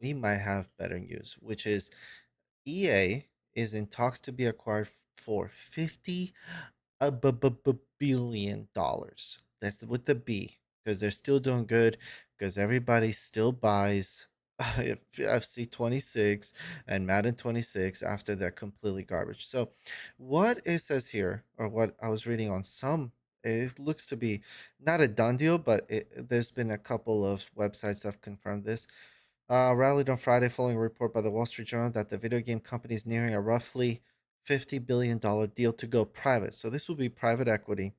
we might have better news, which is EA is in talks to be acquired for 50 billion dollars. That's with the B because they're still doing good because everybody still buys FC 26 and Madden 26 after they're completely garbage. So, what it says here, or what I was reading on some, it looks to be not a done deal, but there's been a couple of websites that have confirmed this. Rallied on Friday following a report by the Wall Street Journal that the video game company is nearing a roughly $50 billion deal to go private. So this will be private equity.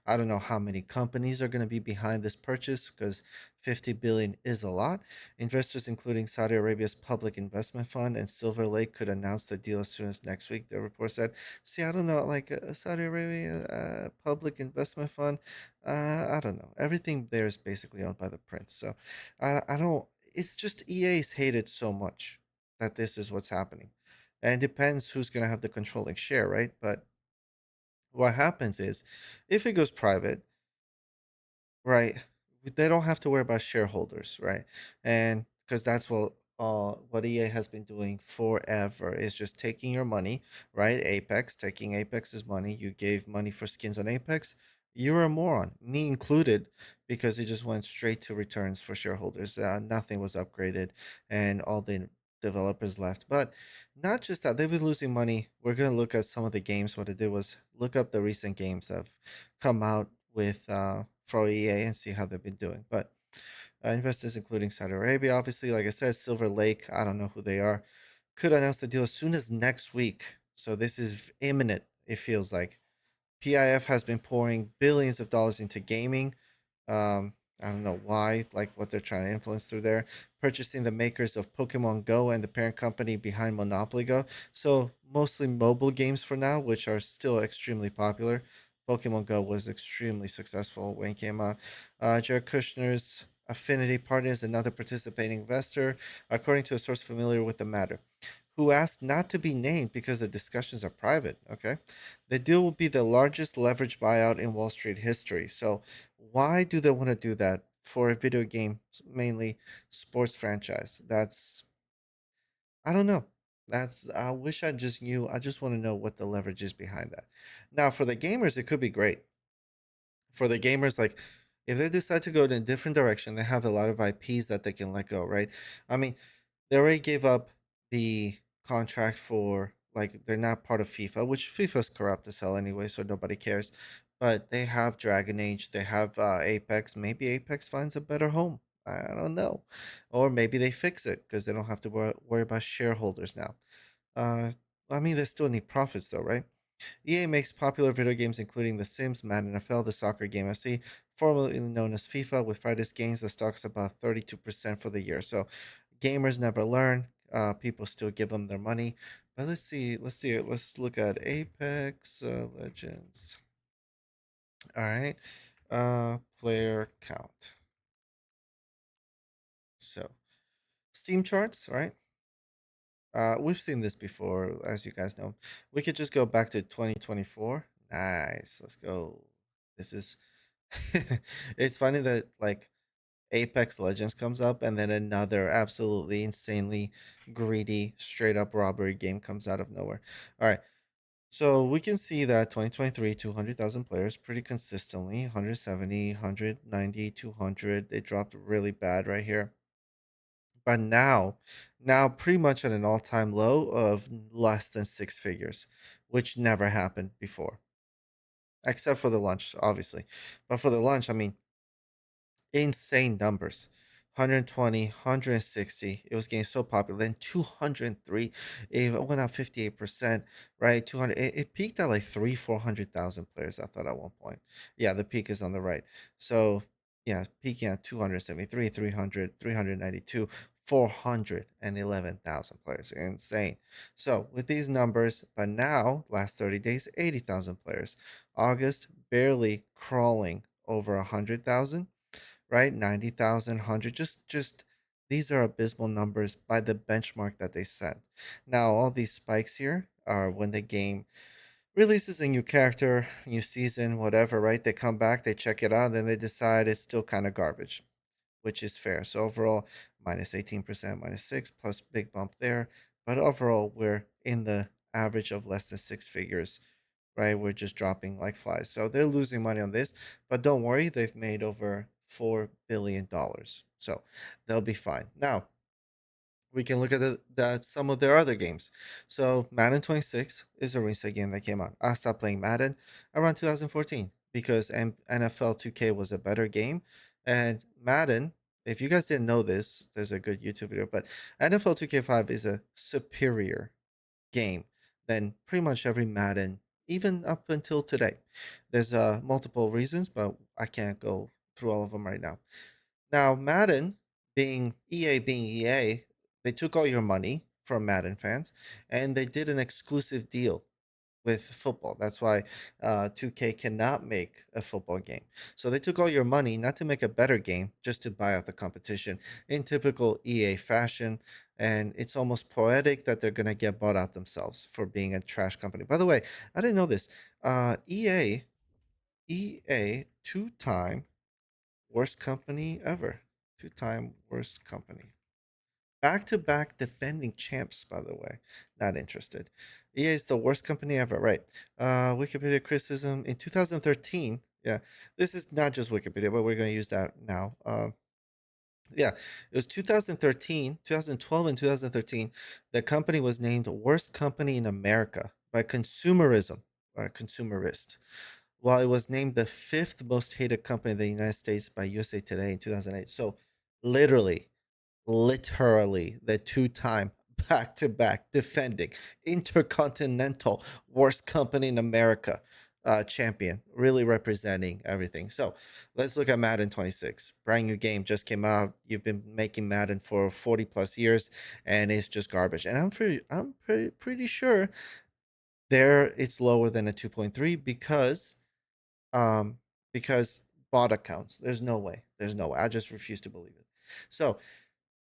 I don't know how many companies are going to be behind this purchase because 50 billion is a lot. Investors, including Saudi Arabia's Public Investment Fund and Silver Lake, could announce the deal as soon as next week. The report said, "See, I don't know, like Saudi Arabia Public Investment Fund. I don't know. Everything there is basically owned by the prince. So, I don't. It's just EA's hated so much that this is what's happening, and it depends who's going to have the controlling share, right? But what happens is, if it goes private, right, they don't have to worry about shareholders, right? And because that's what EA has been doing forever is just taking your money, right? Apex, taking Apex's money. You gave money for skins on Apex. You're a moron, me included, because it just went straight to returns for shareholders. Nothing was upgraded, and all the developers left. But not just that, they've been losing money. We're gonna look at some of the games. What it did was look up the recent games that have come out with for EA and see how they've been doing. But investors, including Saudi Arabia, obviously, like I said, Silver Lake, I don't know who they are, could announce the deal as soon as next week. So this is imminent, it feels like. PIF has been pouring billions of dollars into gaming. I don't know why, like what they're trying to influence through there. Purchasing the makers of Pokemon Go and the parent company behind Monopoly Go. So mostly mobile games for now, which are still extremely popular. Pokemon Go was extremely successful when it came out. Jared Kushner's affinity partner is another participating investor, according to a source familiar with the matter, who asked not to be named because the discussions are private. Okay. The deal will be the largest leverage buyout in Wall Street history. So, why do they want to do that for a video game, mainly sports franchise? I don't know. I wish I just knew. I just want to know what the leverage is behind that. Now, for the gamers, it could be great. For the gamers, like if they decide to go in a different direction, they have a lot of IPs that they can let go, right? I mean, they already gave up the contract for like they're not part of FIFA, which FIFA's corrupt as hell anyway, so nobody cares. But they have Dragon Age, they have Apex. Maybe Apex finds a better home. I don't know, or maybe they fix it because they don't have to worry about shareholders now. Uh, I mean, they still need profits though, right? EA makes popular video games including The Sims, Madden NFL, the soccer game FC, formerly known as FIFA, with Friday's gains the stock's about 32% for the year. So gamers never learn. People still give them their money. But let's see. Let's look at Apex Legends. All right. Player count. So Steam charts, right? We've seen this before, as you guys know. We could just go back to 2024. Nice. Let's go. This is it's funny that like Apex Legends comes up and then another absolutely insanely greedy straight up robbery game comes out of nowhere. All right. So we can see that 2023 200,000 players pretty consistently, 170, 190, 200. They dropped really bad right here. But now pretty much at an all-time low of less than six figures, which never happened before, except for the launch, obviously. But for the launch, I mean, insane numbers. 120, 160. It was getting so popular. Then 203. It went up 58%, right? 200. It peaked at like 400,000 players, I thought at one point. Yeah, the peak is on the right. So, yeah, peaking at 273, 300, 392, 411,000 players. Insane. So, with these numbers, but now, last 30 days, 80,000 players. August, barely crawling over 100,000, right? 90,000, 100, just these are abysmal numbers by the benchmark that they set. Now, all these spikes here are when the game releases a new character, new season, whatever, right? They come back, they check it out, then they decide it's still kind of garbage, which is fair. So overall, minus 18%, minus 6, plus big bump there. But overall, we're in the average of less than six figures, right? We're just dropping like flies. So they're losing money on this, but don't worry, they've made over $4 billion. So they'll be fine. Now, we can look at some of their other games. So Madden 26 is a recent game that came out. I stopped playing Madden around 2014 because NFL 2K was a better game, and Madden. If you guys didn't know this, there's a good YouTube video, but NFL 2K5 is a superior game than pretty much every Madden, even up until today. There's multiple reasons, but I can't go through all of them right now. Now, Madden being EA, they took all your money from Madden fans and they did an exclusive deal with football. That's why 2K cannot make a football game. So they took all your money not to make a better game, just to buy out the competition in typical EA fashion. And it's almost poetic that they're going to get bought out themselves for being a trash company. By the way, I didn't know this. EA, two-time worst company ever. Two-time worst company. Back to back defending champs, by the way. Not interested. EA is the worst company ever, right? Wikipedia criticism in 2013. Yeah, this is not just Wikipedia, but we're going to use that now. Yeah, it was 2013, 2012, and 2013. The company was named worst company in America by Consumerism or Consumerist, while it was named the fifth most hated company in the United States by USA Today in 2008. So, literally, the two-time back-to-back defending intercontinental worst company in America champion, really representing everything. So let's look at Madden 26. Brand new game just came out. You've been making Madden for 40 plus years, and it's just garbage. And I'm pretty sure there it's lower than a 2.3 um because bot accounts. There's no way. There's no way. I just refuse to believe it. So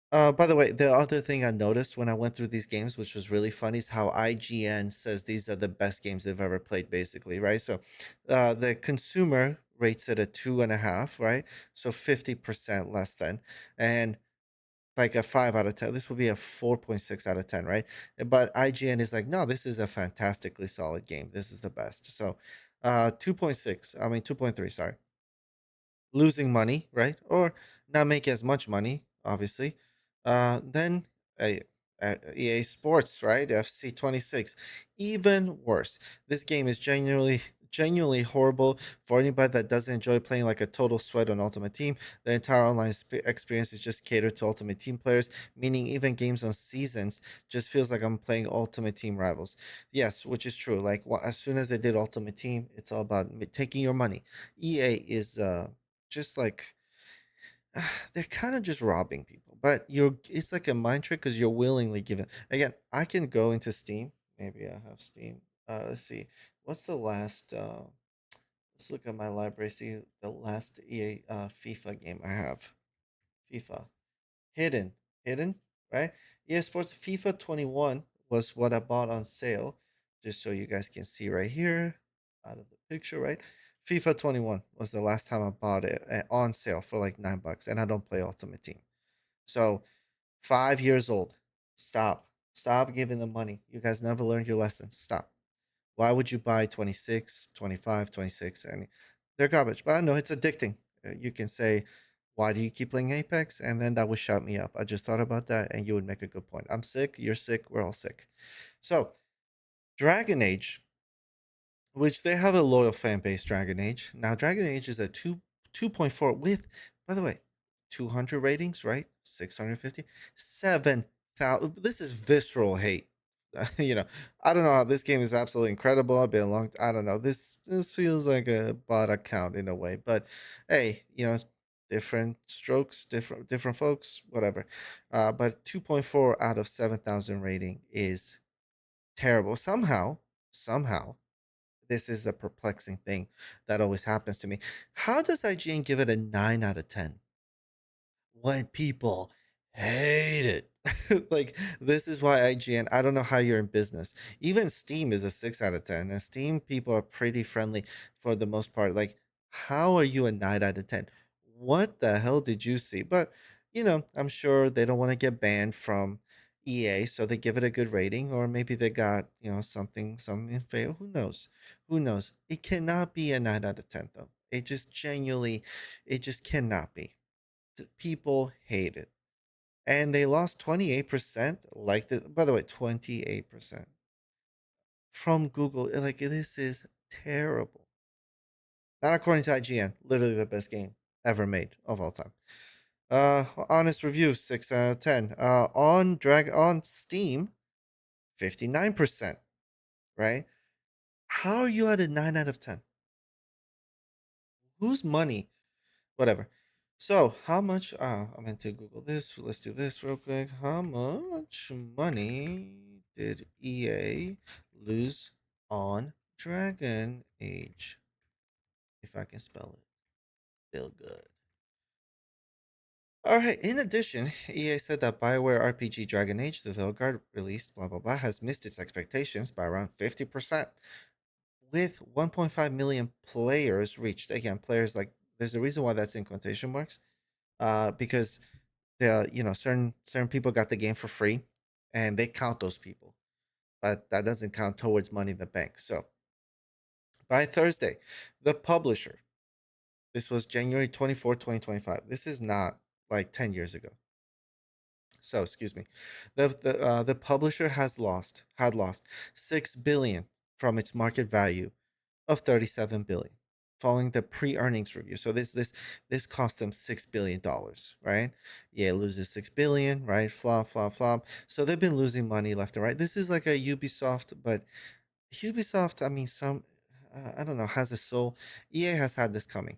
by the way, the other thing I noticed when I went through these games, which was really funny, is how IGN says these are the best games they've ever played, basically, right? So, the consumer rates it a 2.5, right? So 50% less than, and like a 5 out of 10. This would be a 4.6 out of 10, right? But IGN is like, no, this is a fantastically solid game. This is the best. So, 2.6. I mean 2.3. Sorry, losing money, right? Or not make as much money, obviously. Then a, EA Sports, right? FC 26, even worse. This game is genuinely horrible for anybody that doesn't enjoy playing like a total sweat on Ultimate Team. The entire online experience is just catered to Ultimate Team players, meaning even games on seasons just feels like I'm playing Ultimate Team rivals. Yes, which is true. Like as soon as they did Ultimate Team, it's all about taking your money. EA is just like they're kind of just robbing people, but it's like a mind trick because you're willingly given. Again, I can go into Steam. Maybe I have Steam. Let's see, what's the last let's look at my library, see the last EA FIFA game I have. FIFA hidden, hidden, right? EA Sports FIFA 21 was what I bought on sale, just so you guys can see right here out of the picture, right? FIFA 21 was the last time I bought it on sale for like $9, and I don't play Ultimate Team. So 5 years old. Stop giving them money. You guys never learned your lessons. Stop. Why would you buy 26, 25, 26? I mean, they're garbage, but I know it's addicting. You can say, why do you keep playing Apex? And then that would shut me up. I just thought about that, and you would make a good point. I'm sick. You're sick. We're all sick. So, Dragon Age, which they have a loyal fan base, Dragon Age. Now, Dragon Age is a 2.4 with, by the way, 200 ratings, right? 650, 7,000. This is visceral hate. you know, I don't know how this game is absolutely incredible. I've been a long, I don't know. This feels like a bot account in a way, but hey, different strokes, different folks, whatever. But 2.4 out of 7,000 rating is terrible. Somehow, this is a perplexing thing that always happens to me. How does IGN give it a 9 out of 10 when people hate it? Like, this is why IGN, I don't know how you're in business. Even Steam is a 6 out of 10, and Steam people are pretty friendly for the most part. Like, how are you a 9 out of 10? What the hell did you see? But, I'm sure they don't want to get banned from EA, so they give it a good rating, or maybe they got, something in favor. Who knows? Who knows? It cannot be a 9 out of 10, though. It just genuinely, it just cannot be. People hate it. And they lost 28%, like the, by the way, 28% from Google. Like, this is terrible. Not according to IGN, literally the best game ever made of all time. Honest review, 6 out of 10. On Steam, 59%, right? How are you at a 9 out of 10? Whose money? Whatever. So, how much? I'm going to Google this. Let's do this real quick. How much money did EA lose on Dragon Age? If I can spell it. Feel good. All right. In addition, EA said that BioWare RPG Dragon Age, the Veilguard released, blah, blah, blah, has missed its expectations by around 50%, with 1.5 million players reached. Again, players like, there's a reason why that's in quotation marks, because certain people got the game for free, and they count those people, but that doesn't count towards money in the bank. So by Thursday, the publisher, this was January 24th, 2025. This is not like 10 years ago. So excuse me, the publisher had lost 6 billion from its market value of 37 billion following the pre-earnings review. So this cost them $6 billion, right? Yeah, it loses 6 billion, right? Flop, flop, flop. So they've been losing money left and right. This is like a Ubisoft, but Ubisoft, I mean, I don't know, has a soul. EA has had this coming.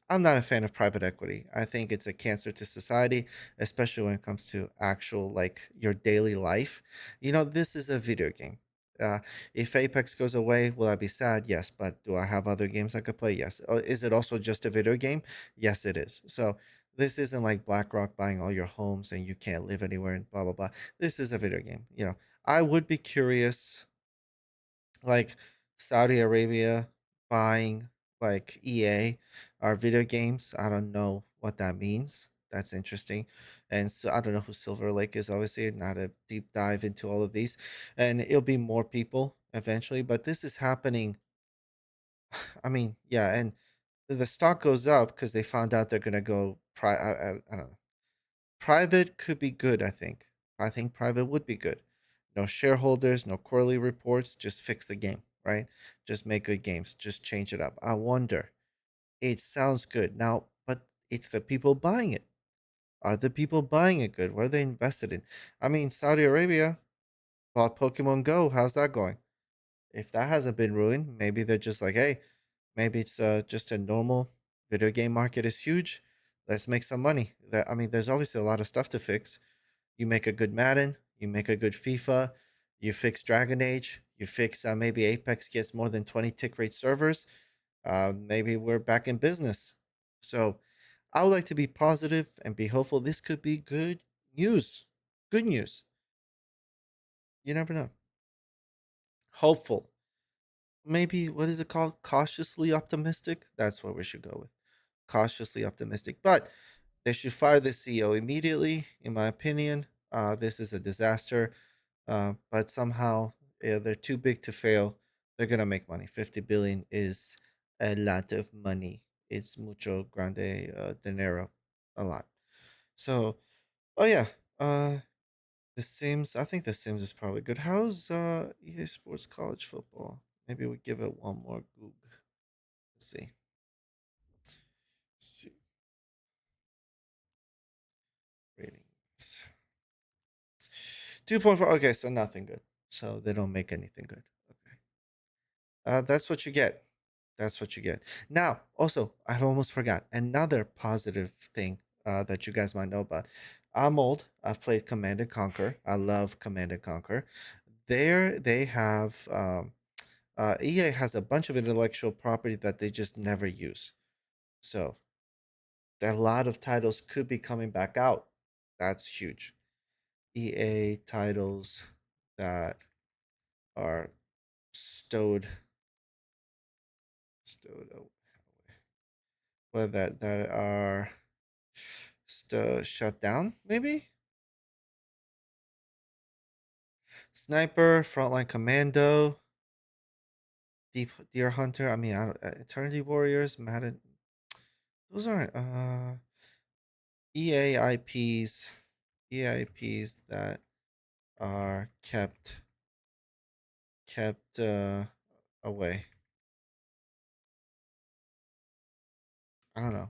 I'm not a fan of private equity. I think it's a cancer to society, especially when it comes to actual, like, your daily life. This is a video game. Uh, if Apex goes away, will I be sad? Yes, but do I have other games I could play? Yes. Is it also just a video game? Yes, it is. So this isn't like BlackRock buying all your homes and you can't live anywhere and blah blah blah. This is a video game. I would be curious, like Saudi Arabia buying like EA or video games. I don't know what that means. That's interesting. And so I don't know who Silver Lake is, obviously, not a deep dive into all of these. And it'll be more people eventually, but this is happening. I mean, yeah, and the stock goes up because they found out they're gonna go I don't know. Private could be good, I think. I think private would be good. No shareholders, no quarterly reports, just fix the game, right? Just make good games, just change it up. I wonder. It sounds good. Now, but it's the people buying it. Are the people buying it good? What are they invested in? I mean, Saudi Arabia bought Pokemon Go. How's that going? If that hasn't been ruined, maybe they're just like, hey, maybe it's just a normal video game market is huge. Let's make some money. I mean, there's obviously a lot of stuff to fix. You make a good Madden, you make a good FIFA, you fix Dragon Age, you fix maybe Apex gets more than 20 tick rate servers. Maybe we're back in business. So I would like to be positive and be hopeful. This could be good news. Good news. You never know. Hopeful. Maybe, what is it called? Cautiously optimistic? That's what we should go with. Cautiously optimistic. But they should fire the CEO immediately, in my opinion. This is a disaster. But somehow, they're too big to fail. They're gonna make money. 50 billion is a lot of money. It's mucho grande dinero, a lot. So, oh yeah, the Sims. I think the Sims is probably good. How's EA Sports College Football? Maybe we give it one more goog. Let's see. Let's see ratings. 2.4. Okay, so nothing good. So they don't make anything good. Okay. That's what you get. That's what you get. Now, also, I've almost forgot another positive thing that you guys might know about. I'm old. I've played Command and Conquer. I love Command and Conquer. There, they have EA has a bunch of intellectual property that they just never use. So, a lot of titles could be coming back out. That's huge. EA titles that are stowed stowed away. Well, that are just shut down, maybe? Sniper, Frontline Commando, Deep Deer Hunter. I mean, I don't, Eternity Warriors, Madden. Those aren't EAIPs. EAIPs that are kept away. I don't know.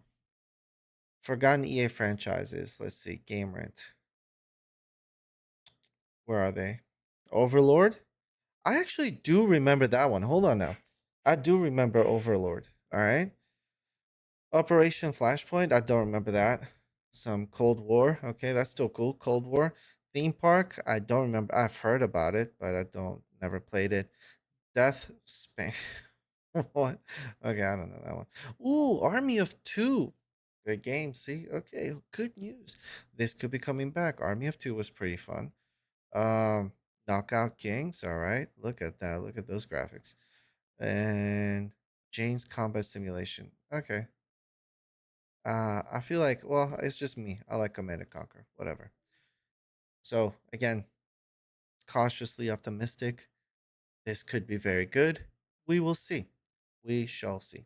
Forgotten EA franchises. Let's see. Game Rent. Where are they? Overlord? I actually do remember that one. Hold on now. I do remember Overlord. All right. Operation Flashpoint. I don't remember that. Some Cold War. Okay, that's still cool. Cold War. Theme Park. I don't remember. I've heard about it, but I don't never played it. Death Span. What? Okay, I don't know that one. Ooh, Army of Two. Good game. See, okay, good news. This could be coming back. Army of Two was pretty fun. Um, Knockout Kings. All right, look at that. Look at those graphics. And Jane's Combat Simulation. Okay. I feel like, well, it's just me. I like Command and Conquer. Whatever. So again, cautiously optimistic. This could be very good. We will see. We shall see.